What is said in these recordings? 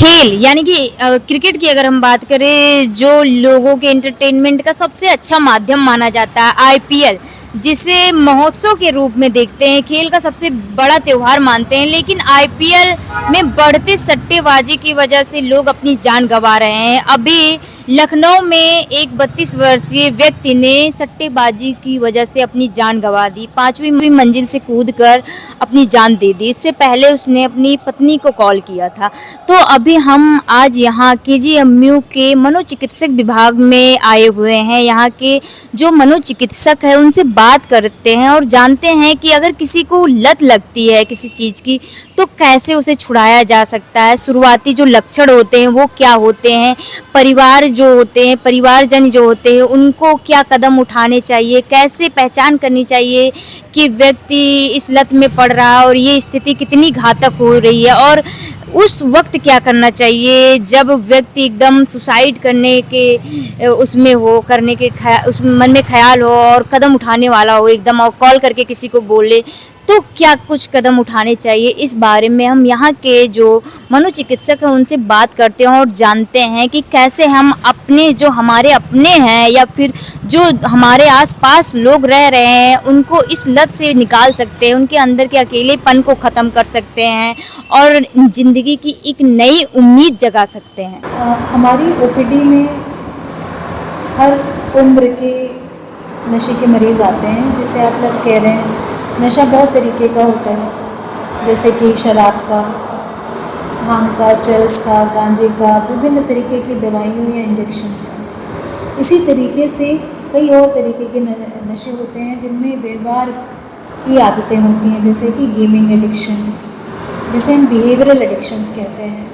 खेल यानी कि क्रिकेट की अगर हम बात करें, जो लोगों के एंटरटेनमेंट का सबसे अच्छा माध्यम माना जाता है, आईपीएल जिसे महोत्सव के रूप में देखते हैं, खेल का सबसे बड़ा त्योहार मानते हैं, लेकिन आईपीएल में बढ़ते सट्टेबाजी की वजह से लोग अपनी जान गंवा रहे हैं। अभी लखनऊ में एक 32 वर्षीय व्यक्ति ने सट्टेबाजी की वजह से अपनी जान गंवा दी, 5वीं मंजिल से कूदकर अपनी जान दे दी। इससे पहले उसने अपनी पत्नी को कॉल किया था। तो अभी हम आज यहाँ केजीएमयू के मनोचिकित्सक विभाग में आए हुए हैं। यहाँ के जो मनोचिकित्सक है उनसे बात करते हैं और जानते हैं कि अगर किसी को लत लगती है किसी चीज़ की तो कैसे उसे छुड़ाया जा सकता है, शुरुआती जो लक्षण होते हैं वो क्या होते हैं, परिवार जो होते हैं, परिवारजन जो होते हैं उनको क्या कदम उठाने चाहिए, कैसे पहचान करनी चाहिए कि व्यक्ति इस लत में पड़ रहा है और ये स्थिति कितनी घातक हो रही है, और उस वक्त क्या करना चाहिए जब व्यक्ति एकदम सुसाइड करने के उसमें हो, करने के उस मन में ख्याल हो और कदम उठाने वाला हो एकदम, और कॉल करके किसी को बोले तो क्या कुछ कदम उठाने चाहिए। इस बारे में हम यहाँ के जो मनोचिकित्सक हैं उनसे बात करते हैं और जानते हैं कि कैसे हम अपने जो हमारे अपने हैं या फिर जो हमारे आसपास लोग रह रहे हैं उनको इस लत से निकाल सकते हैं, उनके अंदर के अकेलेपन को ख़त्म कर सकते हैं और ज़िंदगी की एक नई उम्मीद जगा सकते हैं। हमारी ओपीडी में हर उम्र के नशे के मरीज़ आते हैं, जिसे आप लोग कह रहे हैं नशा बहुत तरीके का होता है, जैसे कि शराब का, भांग का, चरस का, गांजे का, विभिन्न तरीके की दवाइयों या इंजेक्शन्स का। इसी तरीके से कई और तरीके के नशे होते हैं जिनमें व्यवहार की आदतें होती हैं, जैसे कि गेमिंग एडिक्शन, जिसे हम बिहेवियरल एडिक्शंस कहते हैं।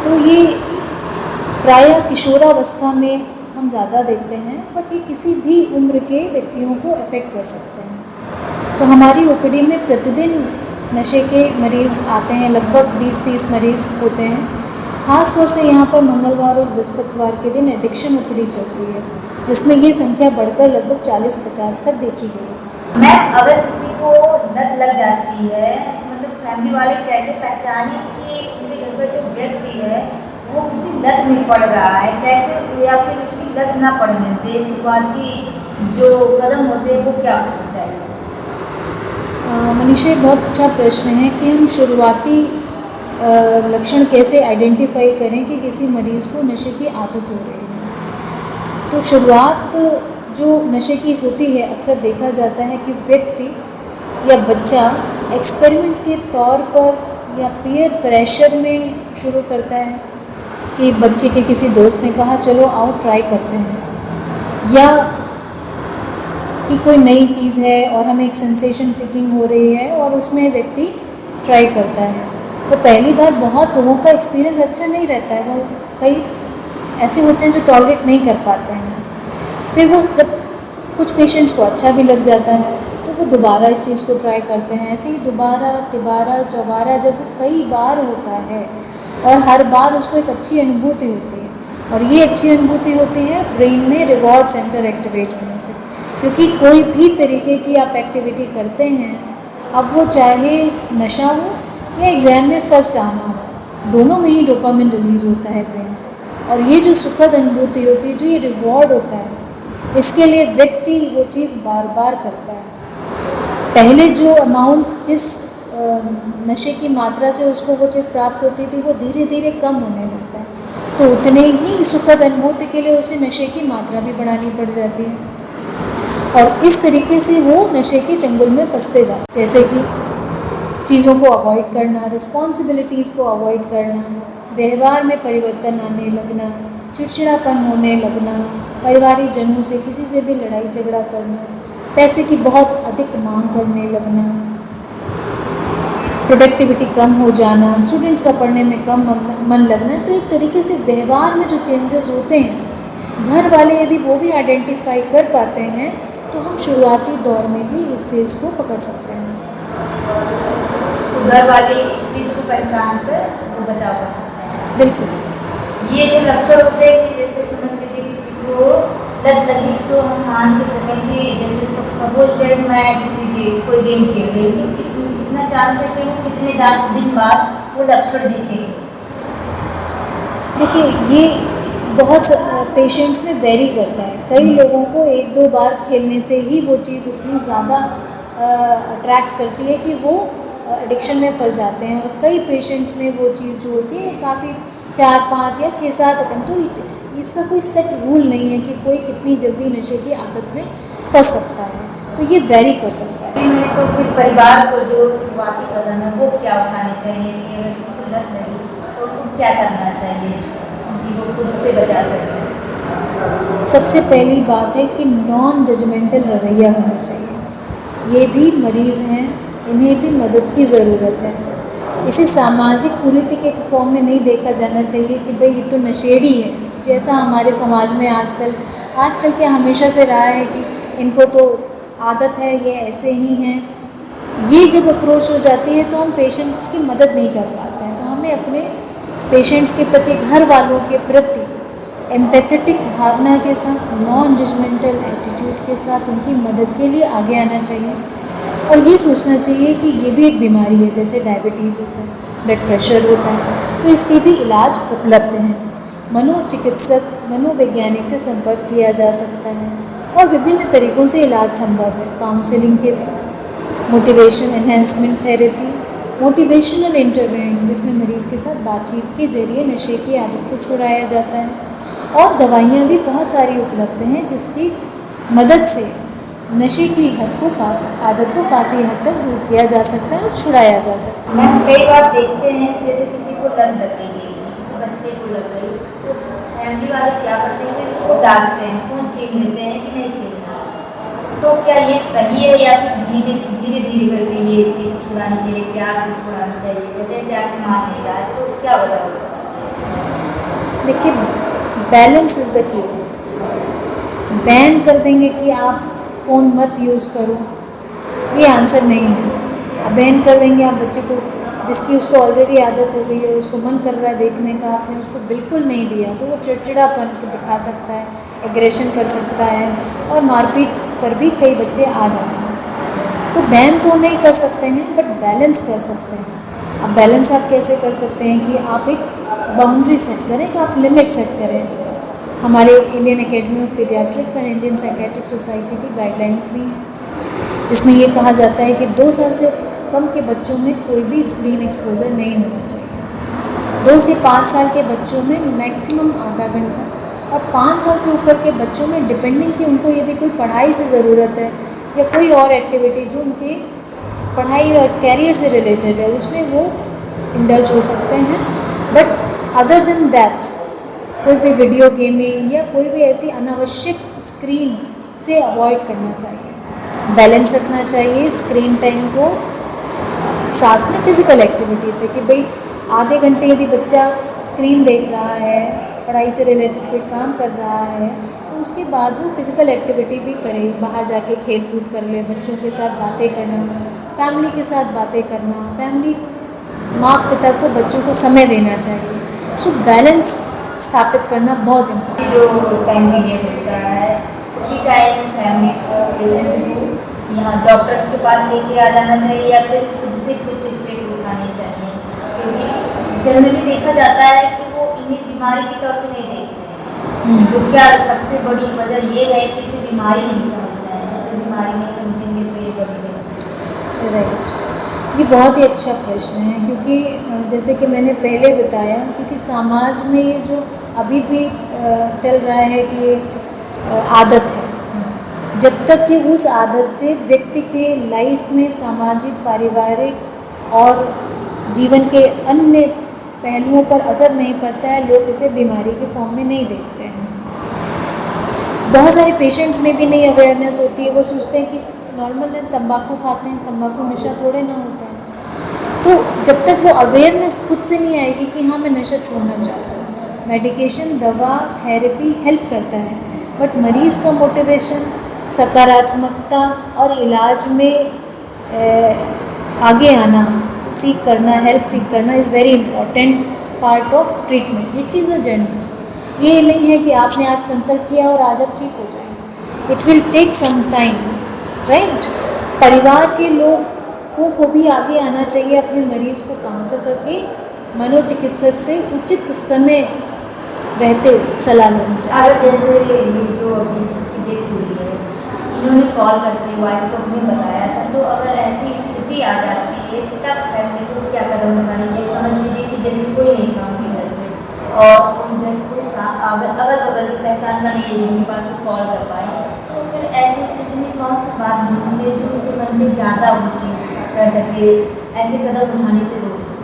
तो ये प्रायः किशोरावस्था में हम ज़्यादा देखते हैं, बट ये किसी भी उम्र के व्यक्तियों को अफेक्ट कर सकते हैं। तो हमारी ओपीडी में प्रतिदिन नशे के मरीज़ आते हैं, लगभग 20-30 मरीज़ होते हैं। ख़ास तौर से यहाँ पर मंगलवार और बृहस्पतिवार के दिन एडिक्शन ओपीडी चलती है, जिसमें ये संख्या बढ़कर लगभग 40-50 तक देखी गई है। मैम, अगर किसी को लत लग जाती है, मतलब फैमिली वाले कैसे पहचाने कि उनके घर पर जो व्यक्ति है वो किसी लत में पड़ रहा है, कैसे, या फिर उसकी लत ना पड़ने दे, शुरुआती जो कदम होते हैं वो क्या होना चाहिए? मनीषा, बहुत अच्छा प्रश्न है कि हम शुरुआती लक्षण कैसे आइडेंटिफाई करें कि किसी मरीज़ को नशे की आदत हो रही है। तो शुरुआत जो नशे की होती है, अक्सर देखा जाता है कि व्यक्ति या बच्चा एक्सपेरिमेंट के तौर पर या पीयर प्रेशर में शुरू करता है कि बच्चे के किसी दोस्त ने कहा चलो आओ ट्राई करते हैं, या कि कोई नई चीज़ है और हमें एक सेंसेशन सीकिंग हो रही है और उसमें व्यक्ति ट्राई करता है। तो पहली बार बहुत लोगों का एक्सपीरियंस अच्छा नहीं रहता है, वो कई ऐसे होते हैं जो टॉलरेट नहीं कर पाते हैं। फिर वो जब कुछ पेशेंट्स को अच्छा भी लग जाता है तो वो दोबारा इस चीज़ को ट्राई करते हैं। ऐसे ही दोबारा, तिबारा, चौबारा जब वो कई बार होता है और हर बार उसको एक अच्छी अनुभूति होती है, और ये अच्छी अनुभूति होती है ब्रेन में रिवॉर्ड सेंटर एक्टिवेट होने से। क्योंकि कोई भी तरीके की आप एक्टिविटी करते हैं, अब वो चाहे नशा हो या एग्ज़ाम में फर्स्ट आना हो, दोनों में ही डोपामिन रिलीज़ होता है ब्रेन से, और ये जो सुखद अनुभूति होती है, जो ये रिवॉर्ड होता है, इसके लिए व्यक्ति वो चीज़ बार बार करता है। पहले जो अमाउंट, जिस नशे की मात्रा से उसको वो चीज़ प्राप्त होती थी, वो धीरे धीरे कम होने लगता है, तो उतने ही सुखद अनुभूति के लिए उसे नशे की मात्रा भी बढ़ानी पड़ जाती है, और इस तरीके से वो नशे के चंगुल में फंसते जाते हैं। जैसे कि चीज़ों को अवॉइड करना, रिस्पॉन्सिबिलिटीज़ को अवॉइड करना, व्यवहार में परिवर्तन आने लगना, चिड़चिड़ापन होने लगना, पारिवारिक जनों से किसी से भी लड़ाई झगड़ा करना, पैसे की बहुत अधिक मांग करने लगना, प्रोडक्टिविटी कम हो जाना, स्टूडेंट्स का पढ़ने में कम मन लगना। तो एक तरीके से व्यवहार में जो चेंजेस होते हैं, घर वाले यदि वो भी आइडेंटिफाई कर पाते हैं तो हम शुरुआती दौर में भी इस चीज़ को पकड़ सकते हैं। तो घर वाले इस चीज़ को पहचान कर वो बचाव कर सकते हैं। बिल्कुल। ये जो लक्षण होते हैं कि जैसे समझ लीजिए किसी को लत लगी, तो हम मान के चलें कि जैसे सपोज दैट मैं किसी के कोई गेम खेल रही हूँ, कितना चांस है कि वो कितने दिन बाद वो लक्षण दिखेंगे, देखिए, ये बहुत पेशेंट्स में वेरी करता है। कई लोगों को 1-2 बार खेलने से ही वो चीज़ इतनी ज़्यादा अट्रैक्ट करती है कि वो एडिक्शन में फँस जाते हैं, और कई पेशेंट्स में वो चीज़ जो होती है काफ़ी 4-5 या 6-7 अटेम्प्ट, तो इसका कोई सेट रूल नहीं है कि कोई कितनी जल्दी नशे की आदत में फँस सकता है, तो ये वेरी कर सकता है। में तो फिर परिवार को जो शुरुआती कदम है वो क्या उठाने चाहिए कि अगर किसी को लत लगी तो उनको क्या करना चाहिए कि वो खुद से बचा सके। सबसे पहली बात है कि नॉन जजमेंटल रवैया होना चाहिए। ये भी मरीज़ हैं, इन्हें भी मदद की ज़रूरत है। इसे सामाजिक कुरीति के फॉर्म में नहीं देखा जाना चाहिए कि भाई ये तो नशेड़ी है, जैसा हमारे समाज में आजकल क्या हमेशा से रहा है कि इनको तो आदत है, ये ऐसे ही हैं। ये जब अप्रोच हो जाती है तो हम पेशेंट्स की मदद नहीं कर पाते हैं। तो हमें अपने पेशेंट्स के प्रति, घर वालों के प्रति एम्पैथेटिक भावना के साथ, नॉन जजमेंटल एटीट्यूड के साथ उनकी मदद के लिए आगे आना चाहिए, और ये सोचना चाहिए कि ये भी एक बीमारी है, जैसे डायबिटीज़ होता है, ब्लड प्रेशर होता है, तो इसके भी इलाज उपलब्ध हैं। मनोचिकित्सक, मनोवैज्ञानिक से संपर्क किया जा सकता है, और विभिन्न तरीक़ों से इलाज संभव है। काउंसलिंग के through, motivation enhancement therapy, motivational interviewing जिसमें मरीज़ के साथ बातचीत के ज़रिए नशे की आदत को छुड़ाया जाता है, और दवाइयाँ भी बहुत सारी उपलब्ध हैं जिसकी मदद से नशे की आदत को काफ़ी हद तक दूर किया जा सकता है और छुड़ाया जा सकता है। मैम कई बार देखते हैं जैसे किसी को लत लग गई, किसी बच्चे को लग गई, तो फैमिली वाले क्या करते हैं, उसको डांटते हैं, फोन छीन लेते हैं कि नहीं खेलना। तो क्या ये सही है या फिर धीरे धीरे करके ये चीज़ छुड़ानी चाहिए, प्यार से छुड़ानी चाहिए, कहते हैं प्यार से मान नहीं रहा है, तो क्या वजह होगा। देखिए, balance is the key. Ban कर देंगे कि आप फ़ोन मत यूज़ करो, ये आंसर नहीं है। अब बैन कर देंगे आप बच्चे को, जिसकी उसको ऑलरेडी आदत हो गई है, उसको मन कर रहा है देखने का, आपने उसको बिल्कुल नहीं दिया, तो वो चिड़चिड़ापन दिखा सकता है, एग्रेशन कर सकता है, और मारपीट पर भी कई बच्चे आ जाते हैं। तो बैन तो नहीं कर सकते हैं, बट बैलेंस कर सकते हैं। अब बैलेंस आप कैसे कर सकते हैं कि आप एक बाउंड्री सेट करें, कि आप लिमिट सेट करें। हमारे Indian academy of paediatrics and Indian psychiatric society की गाइडलाइंस भी हैं, जिसमें ये कहा जाता है कि 2 साल से कम के बच्चों में कोई भी स्क्रीन एक्सपोजर नहीं होना चाहिए। 2 से 5 साल के बच्चों में मैक्सिमम आधा घंटा, और 5 साल से ऊपर के बच्चों में डिपेंडिंग कि उनको यदि कोई पढ़ाई से ज़रूरत है या कोई और एक्टिविटी जो उनके पढ़ाई और कैरियर से रिलेटेड है, उसमें वो इंडल्ज हो सकते हैं। बट अदर देन दैट कोई भी वीडियो गेमिंग या कोई भी ऐसी अनावश्यक स्क्रीन से अवॉइड करना चाहिए। बैलेंस रखना चाहिए स्क्रीन टाइम को साथ में फ़िज़िकल एक्टिविटी से, कि भाई आधे घंटे यदि बच्चा स्क्रीन देख रहा है, पढ़ाई से रिलेटेड कोई काम कर रहा है, तो उसके बाद वो फ़िज़िकल एक्टिविटी भी करे, बाहर जाके खेल कूद कर ले, बच्चों के साथ बातें करना, फैमिली के साथ बातें करना, फैमिली माँ पिता को बच्चों को समय देना चाहिए। सो बैलेंस स्थापित करना बहुत इम्पोर्टेंट। जो टाइम पीरियड मिलता है उसी टाइम फैमिली को, पेशेंट को यहाँ डॉक्टर्स के पास लेके आ जाना चाहिए या फिर खुद से कुछ स्टेप उठाने चाहिए, क्योंकि जनरली देखा जाता है कि वो इन्हें बीमारी के तौर पे नहीं देखते हैं। तो क्या सबसे बड़ी वजह ये है कि इसे बीमारी नहीं समझ रहे हैं, तो बीमारी नहीं समझेंगे तो ये बड़ी राइट, ये बहुत ही अच्छा प्रश्न है, क्योंकि जैसे कि मैंने पहले बताया, क्योंकि समाज में ये जो अभी भी चल रहा है कि एक आदत है, जब तक कि उस आदत से व्यक्ति के लाइफ में सामाजिक, पारिवारिक और जीवन के अन्य पहलुओं पर असर नहीं पड़ता है, लोग इसे बीमारी के फॉर्म में नहीं देखते हैं। बहुत सारे पेशेंट्स में भी नहीं अवेयरनेस होती है, वो सोचते हैं कि नॉर्मल है, तंबाकू खाते हैं, तंबाकू नशा थोड़े ना होता है। तो जब तक वो अवेयरनेस खुद से नहीं आएगी कि हाँ मैं नशा छोड़ना चाहता हूँ, मेडिकेशन, दवा, थेरेपी हेल्प करता है, बट मरीज़ का मोटिवेशन, सकारात्मकता और इलाज में आगे आना, सीख करना, हेल्प सीख करना is very important part of treatment. It is a journey. ये नहीं है कि आपने आज कंसल्ट किया और आज आप ठीक हो जाएंगे। It will take some time, right. परिवार के लोगों को भी आगे आना चाहिए, अपने मरीज़ को काउंसल करके मनोचिकित्सक से उचित समय रहते सलाह लेनी चाहिए। अगर जैसे ये जो अभी जिसकी डेथ हुई है, इन्होंने कॉल करके वाइफ को हमें बताया था, तो अगर ऐसी स्थिति आ जाती है तब फैमिली को क्या कदम उठाने चाहिए? समझ लीजिए कि जैसे कोई नहीं था उनके घर पे और उनमें कोई अगल बगल की पहचान का नहीं है जिनके पास वो कॉल कर पाए, तो फिर ऐसी स्थिति में कौन सी बात होनी चाहिए जो उनके मन में ज़्यादा वो चीज कर सके, ऐसे कदम उठाने से रोक सके?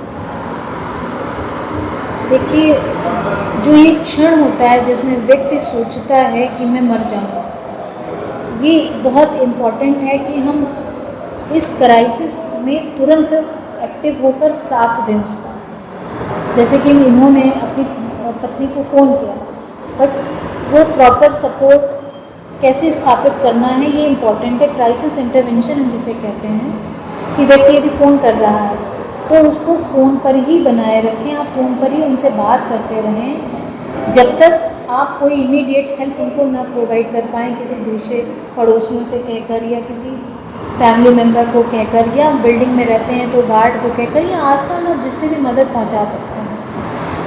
देखिए, जो ये क्षण होता है जिसमें व्यक्ति सोचता है कि मैं मर जाऊँगा, ये बहुत इम्पॉर्टेंट है कि हम इस क्राइसिस में तुरंत एक्टिव होकर साथ दें उसका। जैसे कि इन्होंने अपनी पत्नी को फ़ोन किया, बट वो प्रॉपर सपोर्ट कैसे स्थापित करना है ये इम्पॉर्टेंट है। क्राइसिस इंटरवेंशन हम जिसे कहते हैं कि व्यक्ति यदि फ़ोन कर रहा है तो उसको फ़ोन पर ही बनाए रखें, आप फ़ोन पर ही उनसे बात करते रहें जब तक आप कोई इमीडिएट हेल्प उनको ना प्रोवाइड कर पाएँ, किसी दूसरे पड़ोसियों से कहकर या किसी फैमिली मेम्बर को कहकर, या बिल्डिंग में रहते हैं तो गार्ड को कहकर, या आसपास आप जिससे भी मदद पहुंचा सकते हैं।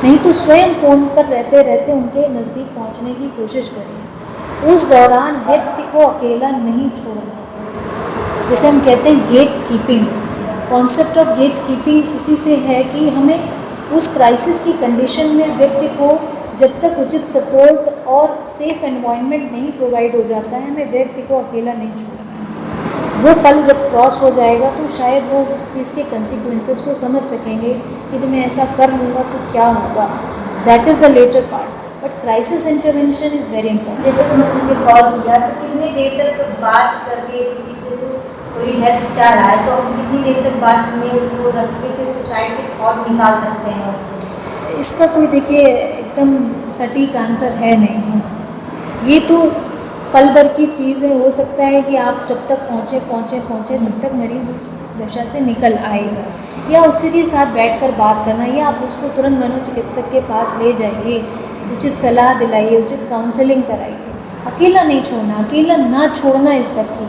नहीं तो स्वयं फ़ोन पर रहते रहते उनके नज़दीक पहुंचने की कोशिश करिए। उस दौरान व्यक्ति को अकेला नहीं छोड़ना। जैसे हम कहते हैं gatekeeping, concept of gatekeeping इसी से है कि हमें उस क्राइसिस की कंडीशन में व्यक्ति को जब तक उचित सपोर्ट और सेफ एनवायरनमेंट नहीं प्रोवाइड हो जाता है, हमें व्यक्ति को अकेला नहीं छोड़ना है। वो पल जब क्रॉस हो जाएगा तो शायद वो उस चीज़ के कंसिक्वेंसेस को समझ सकेंगे कि यदि मैं ऐसा कर लूँगा तो क्या होगा। That is the latter part, but crisis intervention is very important. जैसे तुमने मुझे कॉल किया तो कितनी देर तक बात करके किसी को कोई हेल्प चाह रहा है तो हम कितनी देर तक बात में उसको रख के फिर सुसाइड के थॉट निकाल सकते हैं? इसका कोई देखिए एकदम सटीक आंसर है नहीं। ये तो पल भर की चीज़ है। हो सकता है कि आप जब तक पहुँचे तब तक मरीज़ उस दशा से निकल आए, या उसी के साथ बैठकर बात करना, या आप उसको तुरंत मनोचिकित्सक के पास ले जाइए, उचित सलाह दिलाइए, उचित काउंसलिंग कराइए। अकेला नहीं छोड़ना, अकेला ना छोड़ना इज़ द की।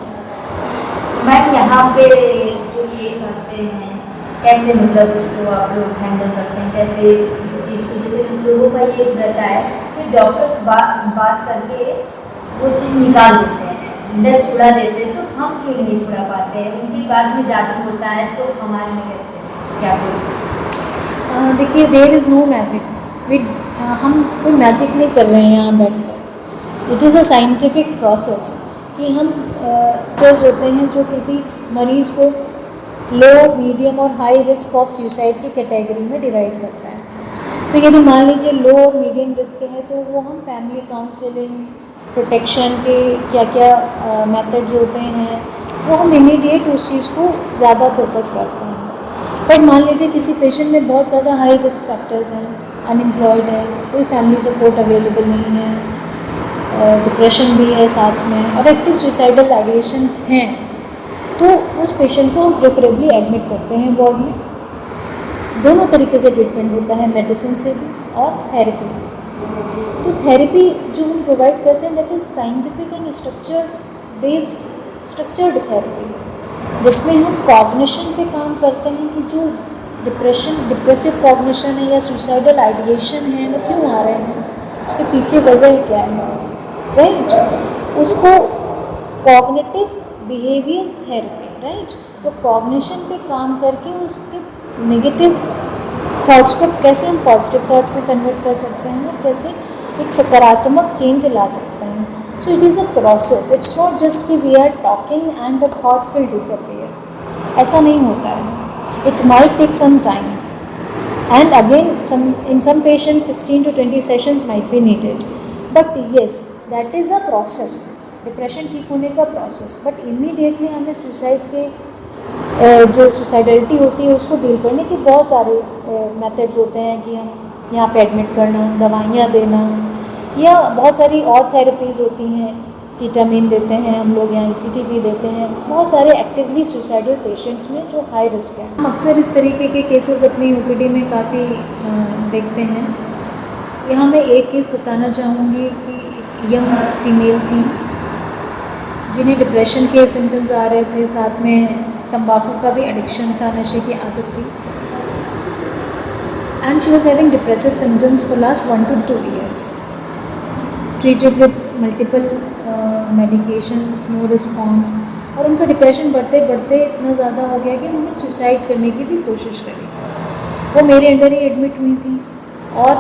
मैम यहाँ पे जो केस आते हैं कैसे मतलब उसको आप लोग हैंडल करते हैं, कैसे इस चीज़ को? जैसे लोगों का ये रहता है कि डॉक्टर्स बात करके वो चीज़ निकाल देते हैं, डेथ छुड़ा देते हैं, तो हम क्यों नहीं छुड़ा पाते हैं? उनकी बात में जादू होता है तो हमारे में कहते हैं क्या बोलते? देखिए, देयर इज़ नो मैजिक। हम कोई मैजिक नहीं कर रहे हैं यहाँ बैठकर। It is a scientific process कि हम डॉक्टर्स होते हैं जो किसी मरीज़ को लो, मीडियम और हाई रिस्क ऑफ सुसाइड की कैटेगरी में डिवाइड करता है। तो यदि मान लीजिए लो और मीडियम रिस्क है तो वो हम फैमिली काउंसलिंग, प्रोटेक्शन के क्या क्या मेथड्स होते हैं वो हम इमीडिएट उस चीज़ को ज़्यादा फोकस करते हैं। पर मान लीजिए किसी पेशेंट में बहुत ज़्यादा हाई रिस्क फैक्टर्स हैं, अनएम्प्लॉयड है, कोई फैमिली सपोर्ट अवेलेबल नहीं है, डिप्रेशन भी है साथ में, और एक्टिव सुसाइडल आइडिएशन है, तो उस पेशेंट को हम प्रेफरेबली एडमिट करते हैं वार्ड में। दोनों तरीके से ट्रीटमेंट होता है, मेडिसिन से भी और थेरेपी से। तो थेरेपी जो हम प्रोवाइड करते हैं that is scientific and structured therapy, जिसमें हम कॉग्निशन पे काम करते हैं कि जो डिप्रेसिव कॉग्निशन है या सुसाइडल आइडिएशन है वो क्यों आ रहे हैं, उसके पीछे वजह क्या है, राइट। उसको कॉग्निटिव बिहेवियर थेरेपी, राइट। तो कॉग्निशन पे काम करके उसके नेगेटिव थॉट्स को कैसे हम पॉजिटिव थॉट में कन्वर्ट कर सकते हैं और कैसे एक सकारात्मक चेंज ला सकते हैं। So it is a process, it's not just कि we are talking and the thoughts will disappear. ऐसा नहीं होता है। It might take some time and again in some patients 16 to 20 sessions might be needed, but yes, that is a process, depression ठीक होने का process. But immediately हमें suicide के जो सुसाइडलिटी होती है उसको डील करने के बहुत सारे मेथड्स होते हैं कि हम यहाँ पे एडमिट करना, दवाइयाँ देना, या बहुत सारी और थेरेपीज़ होती हैं, कीटामिन देते हैं हम लोग, यहाँ ECT भी देते हैं, बहुत सारे एक्टिवली सुसाइडल पेशेंट्स में जो हाई रिस्क है। हम अक्सर इस तरीके के केसेस अपनी OPD में काफ़ी देखते हैं। यहाँ मैं एक केस बताना चाहूँगी कि एक यंग फीमेल थी जिन्हें डिप्रेशन के सिम्टम्स आ रहे थे, साथ में तंबाकू का भी एडिक्शन था, नशे की आदत थी। and she was having depressive symptoms for last 1 to 2 years. Treated with multiple medications, no response. और उनका डिप्रेशन बढ़ते बढ़ते इतना ज़्यादा हो गया कि उन्होंने सुसाइड करने की भी कोशिश करी। वो मेरे अंडर ही एडमिट हुई थी और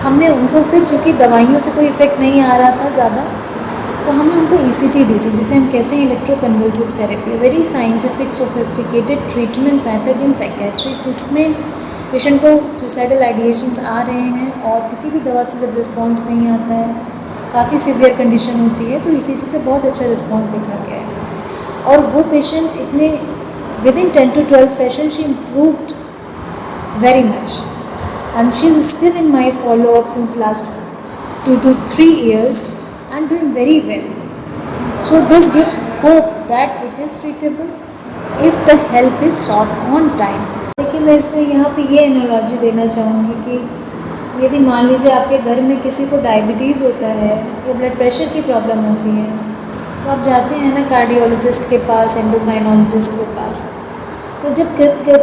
हमने उनको फिर चूँकि दवाइयों से कोई इफ़ेक्ट नहीं आ रहा था ज़्यादा, तो हमने उनको ECT दी थी, जिसे हम कहते हैं electroconvulsive therapy, very scientific sophisticated treatment method in psychiatry, जिसमें पेशेंट को सुसाइडल आइडिएशंस आ रहे हैं और किसी भी दवा से जब रिस्पॉन्स नहीं आता है, काफ़ी सीवियर कंडीशन होती है, तो ECT से बहुत अच्छा रिस्पॉन्स देखा गया है। और वो पेशेंट इतने within 10 to 12 sessions she improved very much, and she is still in my follow-up since last 2 to 3 years and doing very well. So this gives hope that it is treatable if the help is sought on time. देखिए, मैं इसमें यहाँ पे ये analogy देना चाहूँगी कि यदि मान लीजिए आपके घर में किसी को डायबिटीज़ होता है या ब्लड प्रेशर की प्रॉब्लम होती है, तो आप जाते हैं ना कार्डियोलॉजिस्ट के पास, एंडोक्राइनोलॉजिस्ट के पास। तो जब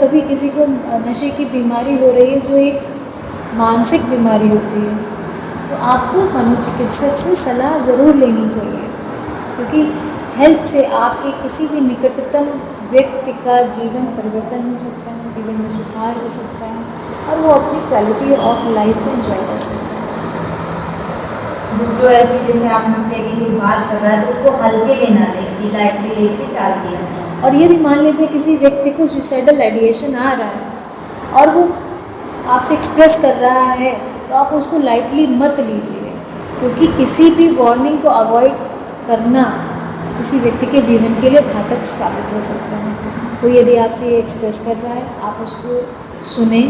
कभी किसी को नशे की बीमारी हो रही है जो एक मानसिक बीमारी होती है, तो आपको मनोचिकित्सक से सलाह ज़रूर लेनी चाहिए, क्योंकि हेल्प से आपके किसी भी निकटतम व्यक्ति का जीवन परिवर्तन हो सकता है, जीवन में सुधार हो सकता है और वो अपनी क्वालिटी ऑफ लाइफ को एंजॉय कर सकता है। जो ऐसी जैसे आपने टेकिंग की बात कर रहा है, तो उसको हल्के में ना लें, लाइटली लेके टाल दिया। और यदि मान लीजिए किसी व्यक्ति को सुसाइडल आइडिएशन आ रहा है और वो आपसे एक्सप्रेस कर रहा है, तो आप उसको लाइटली मत लीजिए, क्योंकि किसी भी वार्निंग को अवॉइड करना किसी व्यक्ति के जीवन के लिए घातक साबित हो सकता है। तो यदि आपसे ये एक्सप्रेस कर रहा है, आप उसको सुने,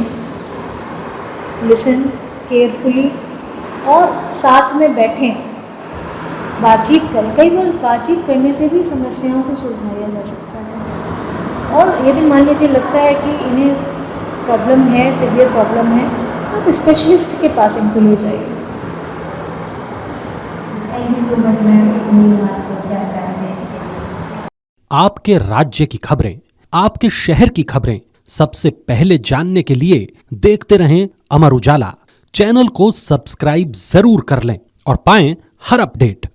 लिसन केयरफुली और साथ में बैठें, बातचीत करें। कई बार बातचीत करने से भी समस्याओं को सुलझाया जा सकता है। और यदि मान लीजिए लगता है कि इन्हें प्रॉब्लम है, सीवियर प्रॉब्लम है, तो आप स्पेशलिस्ट के पास इनको ले जाइए। Thank you so much ma'am. आपके राज्य की खबरें, आपके शहर की खबरें सबसे पहले जानने के लिए देखते रहें अमर उजाला। चैनल को सब्सक्राइब जरूर कर लें और पाएं हर अपडेट।